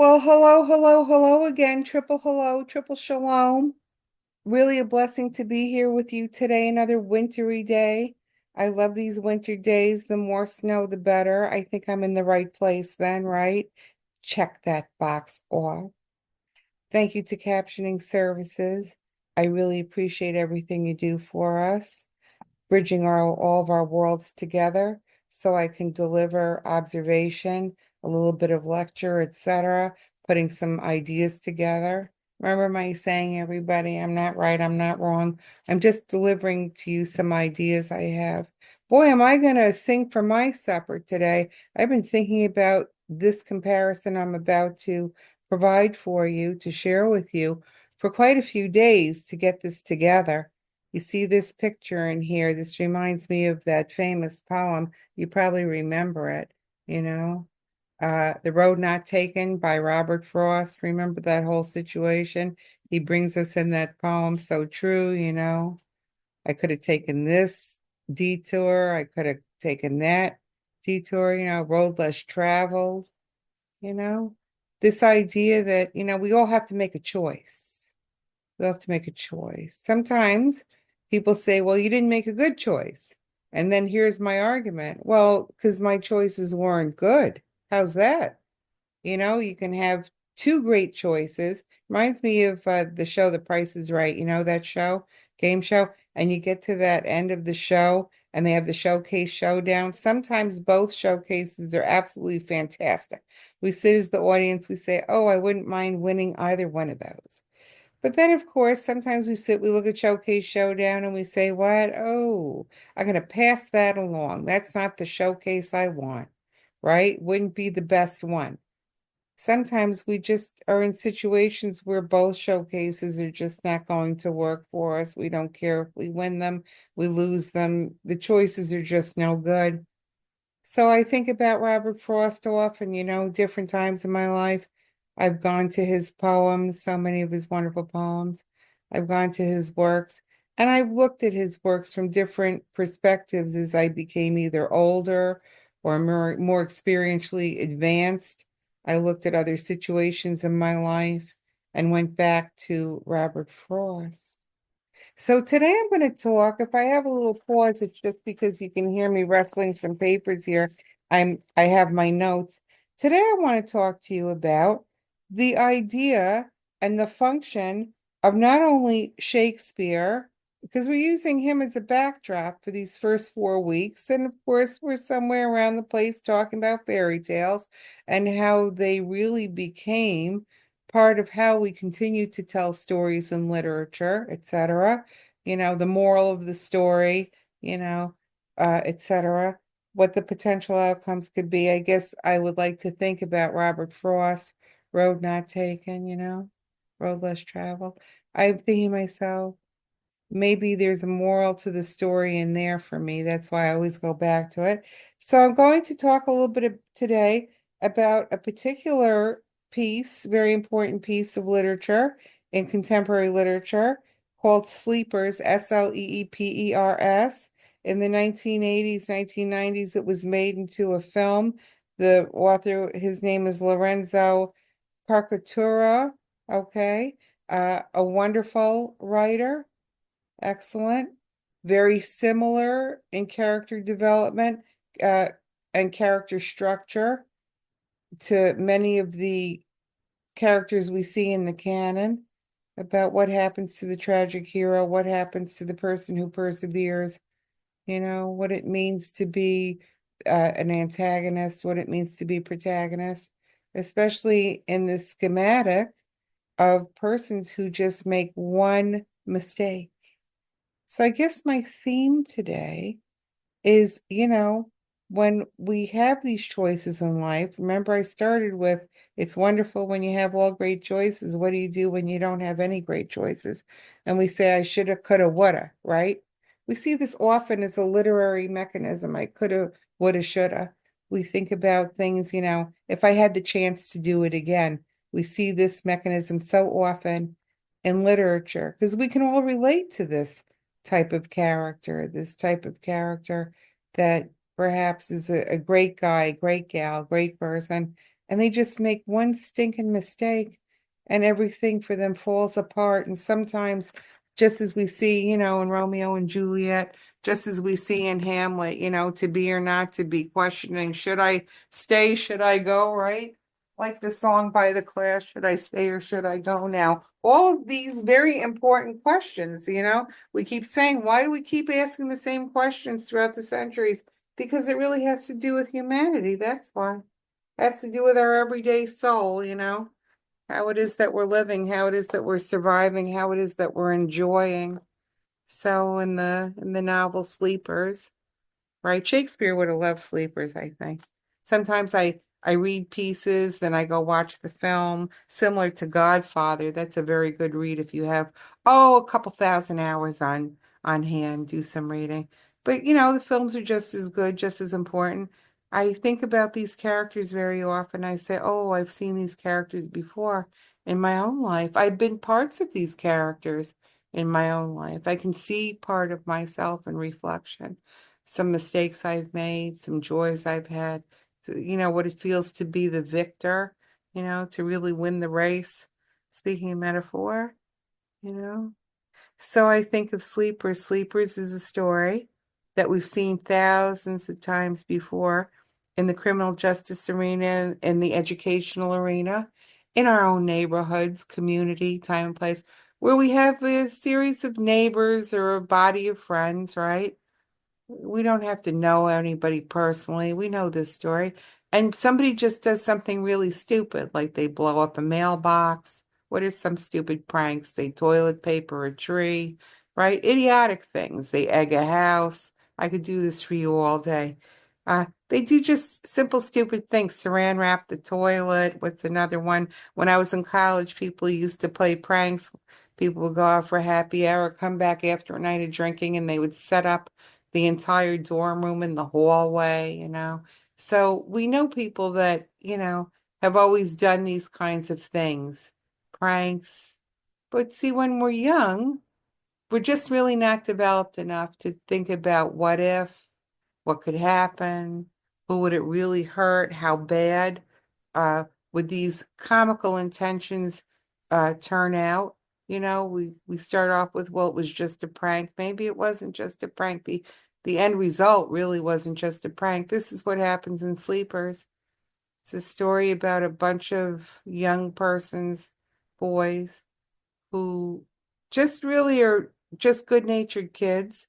Well, hello, hello, hello again. Triple hello, triple shalom. Really a blessing to be here with you today, another wintry day. I love these winter days. The more snow, the better. I think I'm in the right place then, right? Check that box off. Thank you to Captioning Services. I really appreciate everything you do for us, bridging all of our worlds together so I can deliver observation, a little bit of lecture, etc., putting some ideas together. Remember my saying, everybody, I'm not right, I'm not wrong. I'm just delivering to you some ideas I have. Boy, am I going to sing for my supper today. I've been thinking about this comparison I'm about to provide for you to share with you for quite a few days to get this together. You see this picture in here. This reminds me of that famous poem. You probably remember it, you know. The Road Not Taken by Robert Frost. Remember that whole situation? He brings us in that poem so true, you know. I could have taken this detour. I could have taken that detour, you know, road less traveled, you know. This idea that, you know, we all have to make a choice. We have to make a choice. Sometimes people say, well, you didn't make a good choice. And then here's my argument. Well, because my choices weren't good. How's that? You know, you can have two great choices. Reminds me of the show The Price is Right. You know that show, game show? And you get to that end of the show and they have the showcase showdown. Sometimes both showcases are absolutely fantastic. We sit as the audience, we say, oh, I wouldn't mind winning either one of those. But then, of course, sometimes we look at Showcase Showdown and we say, what? Oh, I'm going to pass that along. That's not the showcase I want, right? Wouldn't be the best one. Sometimes we just are in situations where both showcases are just not going to work for us. We don't care if we win them, we lose them. The choices are just no good. So I think about Robert Frost often, you know, different times in my life. I've gone to his poems, so many of his wonderful poems. I've gone to his works, and I've looked at his works from different perspectives as I became either older or more experientially advanced. I looked at other situations in my life and went back to Robert Frost. So today I'm going to talk. If I have a little pause, it's just because you can hear me wrestling some papers here. I have my notes. Today I want to talk to you about the idea and the function of not only Shakespeare, because we're using him as a backdrop for these first 4 weeks, and of course we're somewhere around the place talking about fairy tales and how they really became part of how we continue to tell stories in literature, etc. You know, the moral of the story, you know, etc. What the potential outcomes could be. I guess I would like to think about Robert Frost, Road Not Taken, you know, Road Less Traveled. I'm thinking to myself, maybe there's a moral to the story in there for me. That's why I always go back to it. So I'm going to talk a little bit today about a particular piece, very important piece of literature in contemporary literature called Sleepers, Sleepers. In the 1980s, 1990s, it was made into a film. The author, his name is Lorenzo Carcatura, okay, a wonderful writer. Excellent. Very similar in character development uh, and character structure to many of the characters we see in the canon about what happens to the tragic hero, what happens to the person who perseveres, you know, what it means to be an antagonist, what it means to be protagonist, especially in the schematic of persons who just make one mistake. So I guess my theme today is, you know, when we have these choices in life, remember I started with it's wonderful when you have all great choices. What do you do when you don't have any great choices? And we say, I shoulda, coulda, woulda, right? We see this often as a literary mechanism. I coulda, woulda, shoulda. We think about things, you know, if I had the chance to do it again. We see this mechanism so often in literature because we can all relate to this type of character that perhaps is a great guy, great gal, great person, and they just make one stinking mistake and everything for them falls apart. And sometimes, just as we see, in Romeo and Juliet, just as we see in Hamlet, to be or not to be, questioning, should I stay, should I go, right? Like the song by The Clash, should I stay or should I go now? All of these very important questions, we keep saying, why do we keep asking the same questions throughout the centuries? Because it really has to do with humanity. That's why. It has to do with our everyday soul, how it is that we're living, how it is that we're surviving, how it is that we're enjoying. So in the novel Sleepers, right? Shakespeare would have loved Sleepers, I think. Sometimes I read pieces, then I go watch the film, similar to Godfather. That's a very good read if you have, a couple thousand hours on hand, do some reading. But the films are just as good, just as important. I think about these characters very often. I say, oh, I've seen these characters before in my own life. I've been parts of these characters in my own life. I can see part of myself in reflection, some mistakes I've made, some joys I've had, what it feels to be the victor, to really win the race, speaking of metaphor, you know. So I think of Sleepers. Sleepers is a story that we've seen thousands of times before in the criminal justice arena, in the educational arena, in our own neighborhoods, community, time and place, where we have a series of neighbors or a body of friends, right? We don't have to know anybody personally. We know this story. And somebody just does something really stupid, like they blow up a mailbox. What are some stupid pranks? They toilet paper a tree, right? Idiotic things. They egg a house. I could do this for you all day. They do just simple, stupid things. Saran wrap the toilet. What's another one? When I was in college, people used to play pranks. People would go out for happy hour, come back after a night of drinking, and they would set up the entire dorm room in the hallway. So we know people that, have always done these kinds of things, pranks. But see, when we're young, we're just really not developed enough to think about what if, what could happen, who would it really hurt, how bad would these comical intentions turn out? We start off with, well, it was just a prank. Maybe it wasn't just a prank. The end result really wasn't just a prank. This is what happens in Sleepers. It's a story about a bunch of young persons, boys, who just really are just good-natured kids,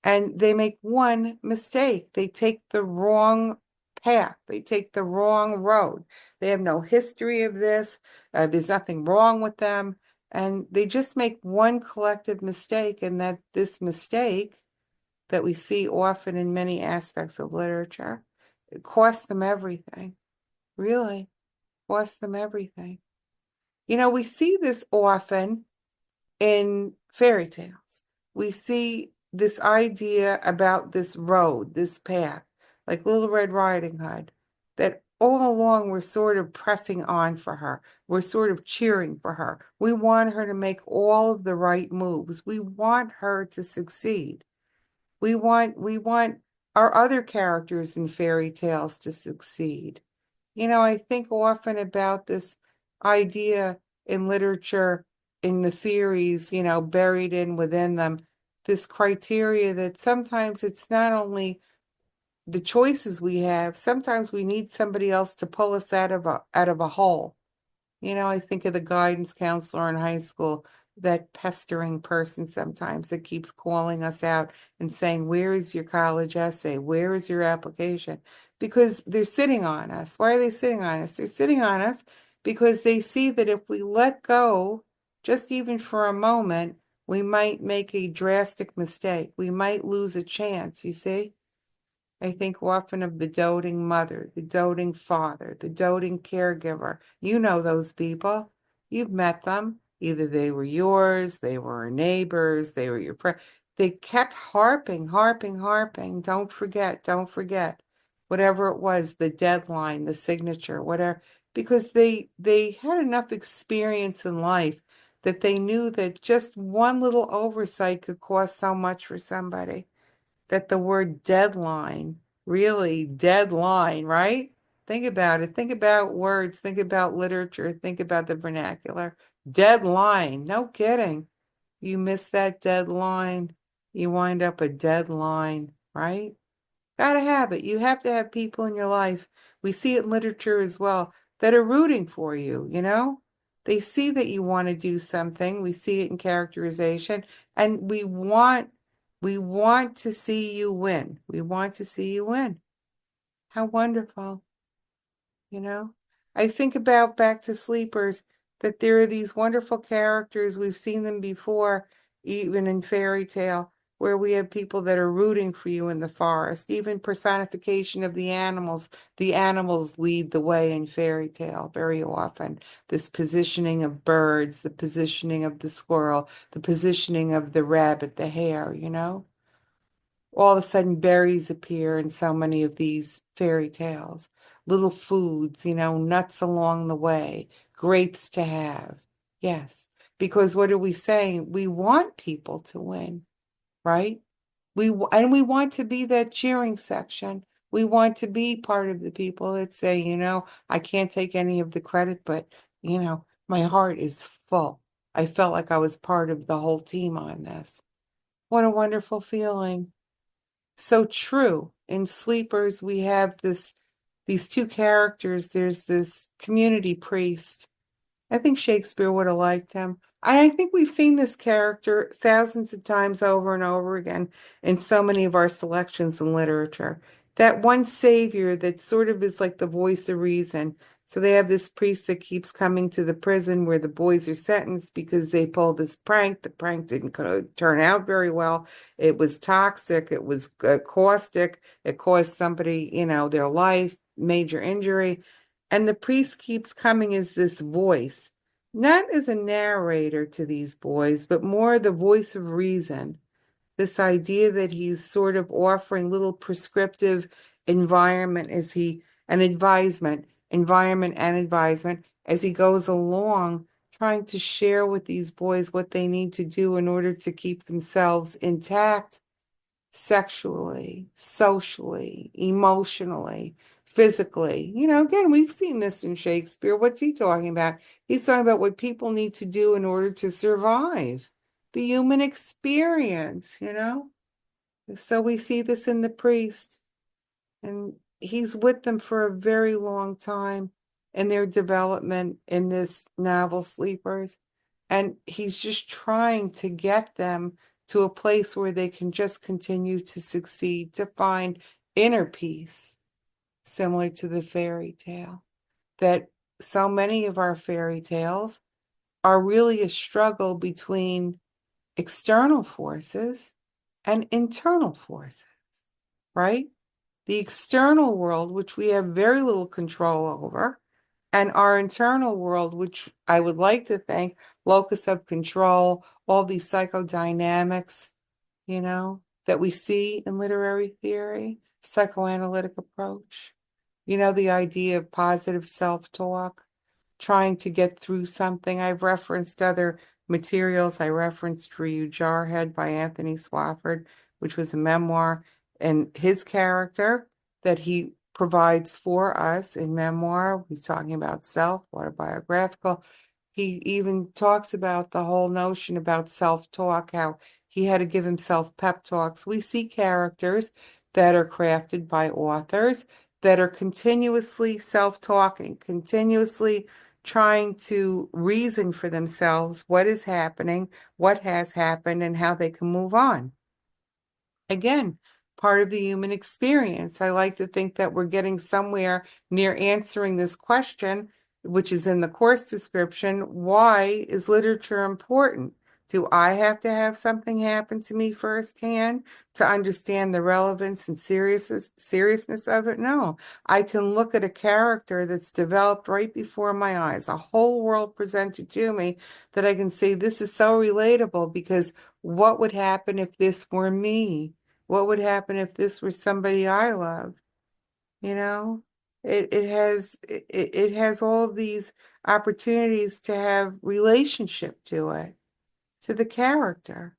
and they make one mistake. They take the wrong path. They take the wrong road. They have no history of this. There's nothing wrong with them. And they just make one collective mistake, and that this mistake that we see often in many aspects of literature, it costs them everything. Really, costs them everything. We see this often in fairy tales. We see this idea about this road, this path, like Little Red Riding Hood, that all along we're sort of pressing on for her. We're sort of cheering for her. We want her to make all of the right moves. We want her to succeed. We want our other characters in fairy tales to succeed. I think often about this idea in literature, in the theories, buried in within them, this criteria that sometimes it's not only the choices we have, sometimes we need somebody else to pull us out of a hole. I think of the guidance counselor in high school, that pestering person sometimes that keeps calling us out and saying, where is your college essay? Where is your application? Because they're sitting on us. Why are they sitting on us? They're sitting on us because they see that if we let go, just even for a moment, we might make a drastic mistake. We might lose a chance, you see? I think often of the doting mother, the doting father, the doting caregiver. You know those people. You've met them. Either they were yours, they were neighbors, they were your They kept harping, harping, harping. Don't forget, don't forget. Whatever it was, the deadline, the signature, whatever, because they had enough experience in life that they knew that just one little oversight could cost so much for somebody, that the word deadline, really deadline, right? Think about it. Think about words. Think about literature. Think about the vernacular. Deadline. No kidding. You miss that deadline, you wind up a deadline, right? Gotta have it. You have to have people in your life. We see it in literature as well that are rooting for you, you know? They see that you want to do something. We see it in characterization, and we want to see you win. We want to see you win. How wonderful, you know? I think about Back to Sleepers, that there are these wonderful characters. We've seen them before, even in fairy tale, where we have people that are rooting for you in the forest, even personification of the animals. The animals lead the way in fairy tale very often. This positioning of birds, the positioning of the squirrel, the positioning of the rabbit, the hare, you know? All of a sudden berries appear in so many of these fairy tales. Little foods, you know, nuts along the way, grapes to have. Yes, because what are we saying? We want people to win, right? And we want to be that cheering section. We want to be part of the people that say, you know, I can't take any of the credit, but you know, my heart is full. I felt like I was part of the whole team on this. What a wonderful feeling. So true. In Sleepers, we have these two characters. There's this community priest. I think Shakespeare would have liked him. I think we've seen this character thousands of times over and over again in so many of our selections in literature. That one savior that sort of is like the voice of reason. So they have this priest that keeps coming to the prison where the boys are sentenced because they pulled this prank. The prank didn't turn out very well. It was toxic. It was caustic. It caused somebody, you know, their life, major injury. And the priest keeps coming as this voice, not as a narrator to these boys, but more the voice of reason. This idea that he's sort of offering little prescriptive environment as he, an advisement, environment and advisement as he goes along, trying to share with these boys what they need to do in order to keep themselves intact sexually, socially, emotionally, physically. You know, again, we've seen this in Shakespeare. What's he talking about? He's talking about what people need to do in order to survive, the human experience, you know? So we see this in the priest, and he's with them for a very long time in their development in this novel, Sleepers. And he's just trying to get them to a place where they can just continue to succeed, to find inner peace, similar to the fairy tale. That so many of our fairy tales are really a struggle between external forces and internal forces, right? The external world, which we have very little control over, and our internal world, which I would like to think, locus of control, all these psychodynamics, you know, that we see in literary theory, psychoanalytic approach, you know, the idea of positive self-talk, trying to get through something. I've referenced other materials. I referenced For You Jarhead by Anthony Swafford, which was a memoir, and his character that he provides for us in memoir. He's talking about self, autobiographical. He even talks about the whole notion about self-talk, how he had to give himself pep talks. We see characters that are crafted by authors that are continuously self-talking, continuously trying to reason for themselves what is happening, what has happened, and how they can move on. Again, part of the human experience. I like to think that we're getting somewhere near answering this question, which is in the course description. Why is literature important? Do I have to have something happen to me firsthand to understand the relevance and seriousness of it? No, I can look at a character that's developed right before my eyes, a whole world presented to me that I can say, this is so relatable because what would happen if this were me? What would happen if this were somebody I love? You know, it has all of these opportunities to have relationship to it, to the character.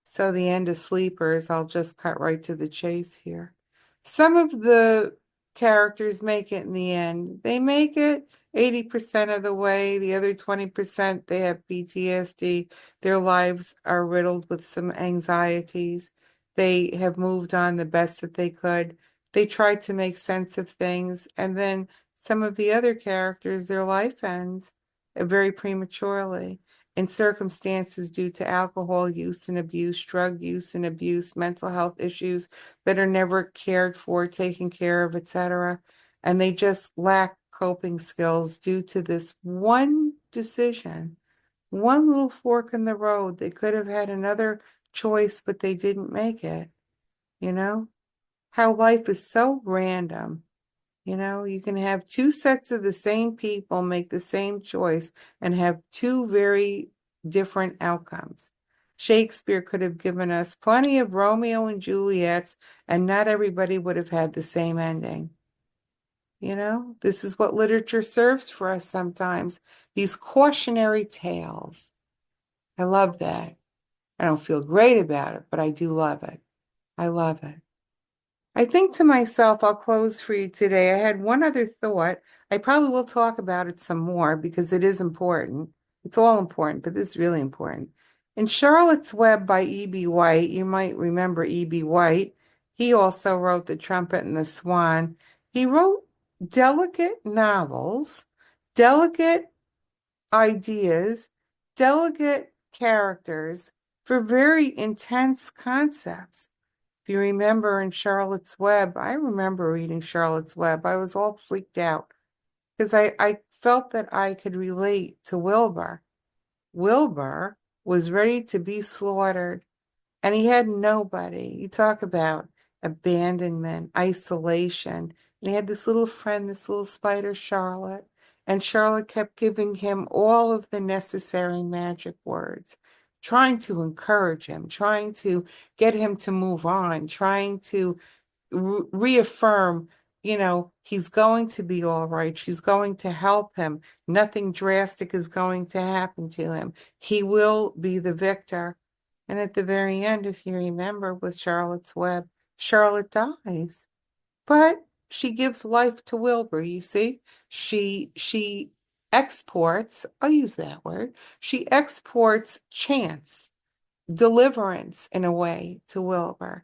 So the end of Sleepers, I'll just cut right to the chase here. Some of the characters make it in the end. They make it 80% of the way. The other 20%, they have PTSD. Their lives are riddled with some anxieties. They have moved on the best that they could. They tried to make sense of things. And then some of the other characters, their life ends very prematurely in circumstances due to alcohol use and abuse, drug use and abuse, mental health issues that are never cared for, taken care of, etc. And they just lack coping skills due to this one decision, one little fork in the road. They could have had another choice, but they didn't make it. You know, how life is so random. You know, you can have two sets of the same people make the same choice and have two very different outcomes. Shakespeare could have given us plenty of Romeo and Juliets, and not everybody would have had the same ending. You know, this is what literature serves for us sometimes, these cautionary tales. I love that. I don't feel great about it, but I do love it. I love it. I think to myself, I'll close for you today. I had one other thought. I probably will talk about it some more because it is important. It's all important, but this is really important. In Charlotte's Web by E.B. White, you might remember E.B. White. He also wrote The Trumpet and the Swan. He wrote delicate novels, delicate ideas, delicate characters for very intense concepts. If you remember in Charlotte's Web, I remember reading Charlotte's Web. I was all freaked out because I felt that I could relate to Wilbur. Wilbur was ready to be slaughtered and he had nobody. You talk about abandonment, isolation. And he had this little friend, this little spider, Charlotte. And Charlotte kept giving him all of the necessary magic words, trying to encourage him, trying to get him to move on, trying to reaffirm, he's going to be all right. She's going to help him. Nothing drastic is going to happen to him. He will be the victor. And at the very end, if you remember with Charlotte's Web, Charlotte dies, but she gives life to Wilbur, you see? She exports, I'll use that word, she exports chance, deliverance in a way to Wilbur.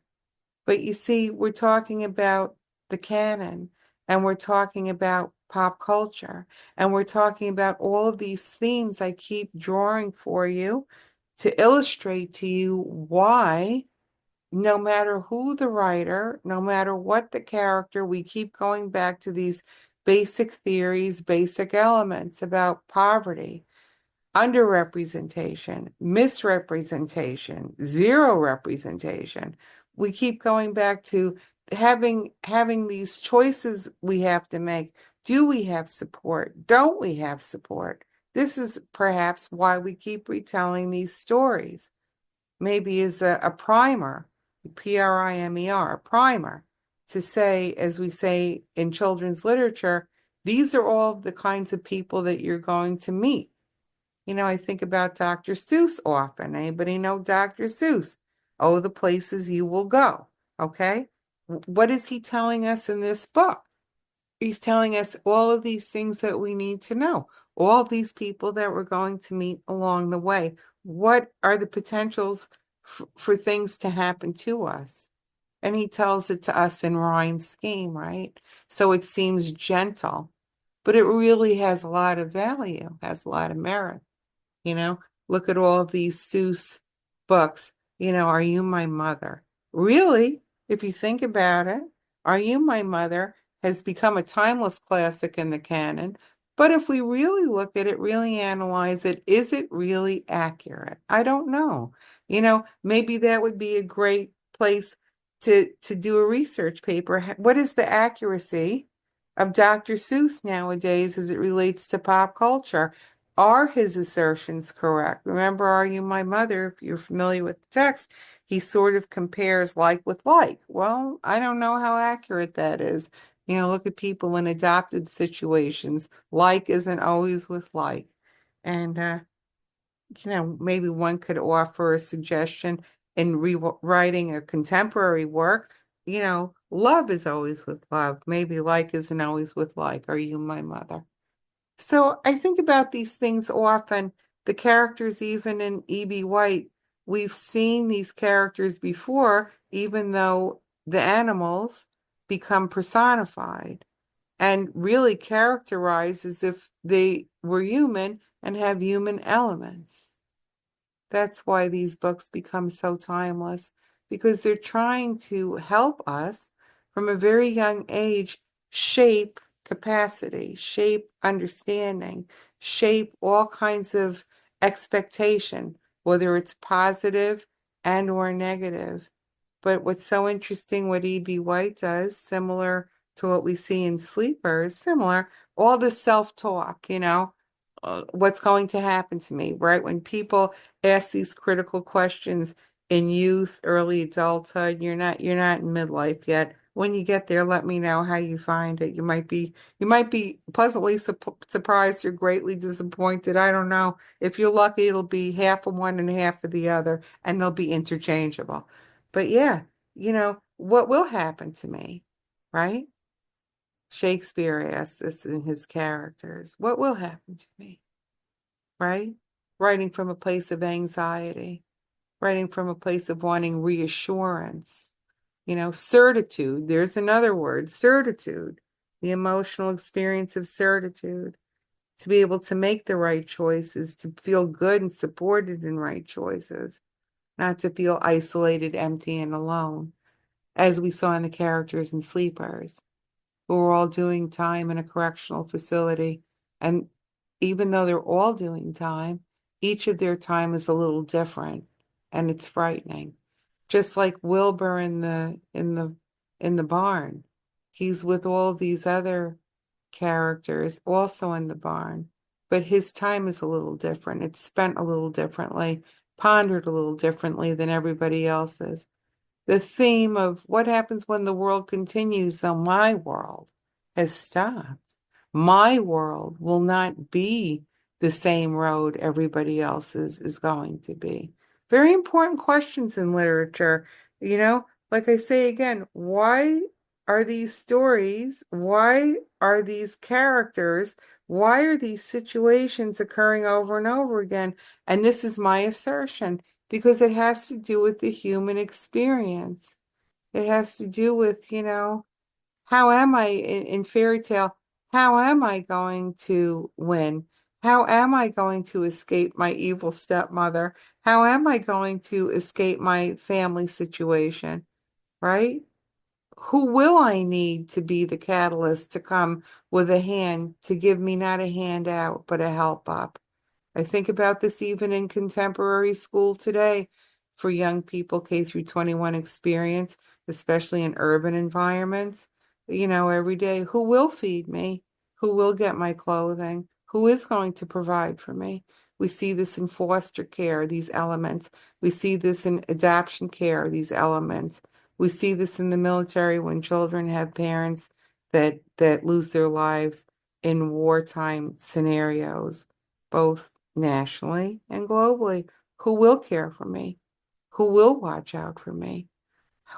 But you see, we're talking about the canon and we're talking about pop culture and we're talking about all of these themes I keep drawing for you to illustrate to you why, no matter who the writer, no matter what the character, we keep going back to these basic theories, basic elements about poverty, underrepresentation, misrepresentation, zero representation. We keep going back to having these choices we have to make. Do we have support? Don't we have support? This is perhaps why we keep retelling these stories. Maybe as a primer, primer, a primer, to say, as we say in children's literature, these are all the kinds of people that you're going to meet. I think about Dr. Seuss often. Anybody know Dr. Seuss? Oh, the places you will go. Okay. What is he telling us in this book? He's telling us all of these things that we need to know, all these people that we're going to meet along the way. What are the potentials for things to happen to us? And he tells it to us in rhyme scheme, right? So it seems gentle, but it really has a lot of value, has a lot of merit. You know, look at all of these Seuss books. Are You My Mother? Really, if you think about it, Are You My Mother has become a timeless classic in the canon. But if we really look at it, really analyze it, is it really accurate? I don't know. Maybe that would be a great place to do a research paper. What is the accuracy of Dr. Seuss nowadays as it relates to pop culture? Are his assertions correct? Remember, Are You My Mother? If you're familiar with the text, he sort of compares like with like. Well, I don't know how accurate that is. Look at people in adoptive situations. Like isn't always with like. And, maybe one could offer a suggestion in rewriting a contemporary work. love is always with love. Maybe like isn't always with like. Are you my mother? So I think about these things often. The characters, even in E.B. White, we've seen these characters before, even though the animals become personified and really characterized as if they were human and have human elements. That's why these books become so timeless, because they're trying to help us from a very young age shape capacity, shape understanding, shape all kinds of expectation, whether it's positive and or negative. But what's so interesting, what E.B. White does, similar to what we see in Sleepers, similar, all the self-talk, what's going to happen to me, right? When people ask these critical questions in youth, early adulthood, you're not in midlife yet. When you get there, let me know how you find it. You might be pleasantly surprised or greatly disappointed. I don't know. If you're lucky, it'll be half of one and half of the other, and they'll be interchangeable. But yeah, what will happen to me, right? Shakespeare asked this in his characters. What will happen to me, right? Writing from a place of anxiety, writing from a place of wanting reassurance, certitude. There's another word, certitude, the emotional experience of certitude, to be able to make the right choices, to feel good and supported in right choices, not to feel isolated, empty, and alone, as we saw in the characters in Sleepers, who were all doing time in a correctional facility. And even though they're all doing time, each of their time is a little different, and it's frightening. Just like Wilbur in the barn. He's with all these other characters also in the barn, but his time is a little different. It's spent a little differently, pondered a little differently than everybody else's. The theme of what happens when the world continues, though my world has stopped. My world will not be the same road everybody else's is going to be. Very important questions in literature. Like I say again, why are these stories? Why are these characters? Why are these situations occurring over and over again? And this is my assertion, because it has to do with the human experience. It has to do with, how am I in fairy tale? How am I going to win? How am I going to escape my evil stepmother? How am I going to escape my family situation? Right? Who will I need to be the catalyst to come with a hand to give me not a hand out, but a help up? I think about this even in contemporary school today for young people, K through 21 experience, especially in urban environments. Every day, who will feed me? Who will get my clothing? Who is going to provide for me? We see this in foster care, these elements. We see this in adoption care, these elements. We see this in the military when children have parents that lose their lives in wartime scenarios, both nationally and globally. Who will care for me? Who will watch out for me?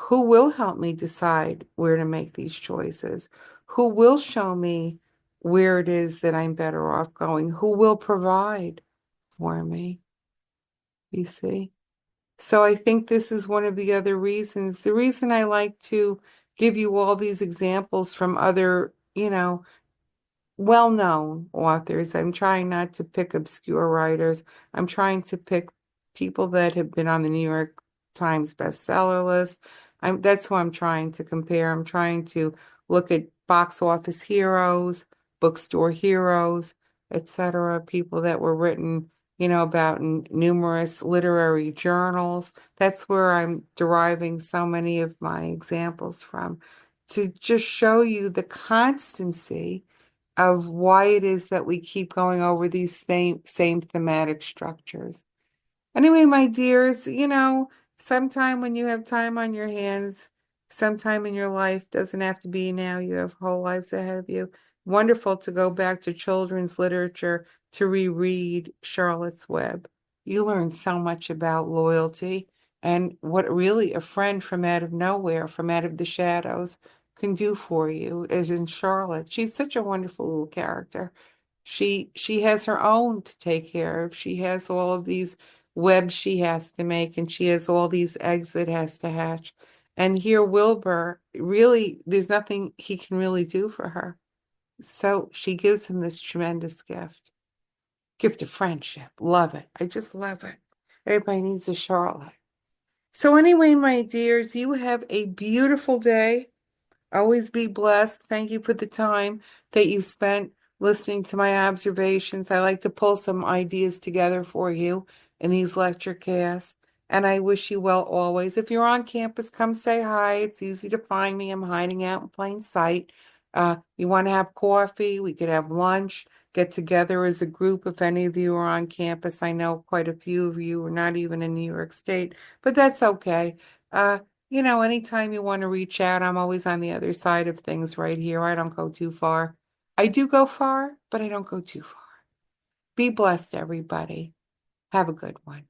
Who will help me decide where to make these choices? Who will show me where it is that I'm better off going? Who will provide for me? You see? So I think this is one of the other reasons. The reason I like to give you all these examples from other, well-known authors. I'm trying not to pick obscure writers. I'm trying to pick people that have been on the New York Times bestseller list. That's who I'm trying to compare. I'm trying to look at box office heroes, bookstore heroes, etc., people that were written, about in numerous literary journals. That's where I'm deriving so many of my examples from, to just show you the constancy of why it is that we keep going over these same thematic structures. Anyway, my dears, sometime when you have time on your hands, sometime in your life, doesn't have to be now, you have whole lives ahead of you. Wonderful to go back to children's literature to reread Charlotte's Web. You learn so much about loyalty. and what really a friend from out of nowhere, from out of the shadows, can do for you is in Charlotte. She's such a wonderful little character. She has her own to take care of. She has all of these webs she has to make, and she has all these eggs that has to hatch. And here, Wilbur, really, there's nothing he can really do for her. So she gives him this tremendous gift. Gift of friendship. Love it. I just love it. Everybody needs a Charlotte. So anyway, my dears, you have a beautiful day. Always be blessed. Thank you for the time that you spent listening to my observations. I like to pull some ideas together for you in these lecture casts, and I wish you well always. If you're on campus, come say hi. It's easy to find me. I'm hiding out in plain sight. You want to have coffee? We could have lunch, get together as a group if any of you are on campus. I know quite a few of you are not even in New York State, but that's okay. Anytime you want to reach out, I'm always on the other side of things right here. I don't go too far. I do go far, but I don't go too far. Be blessed, everybody. Have a good one.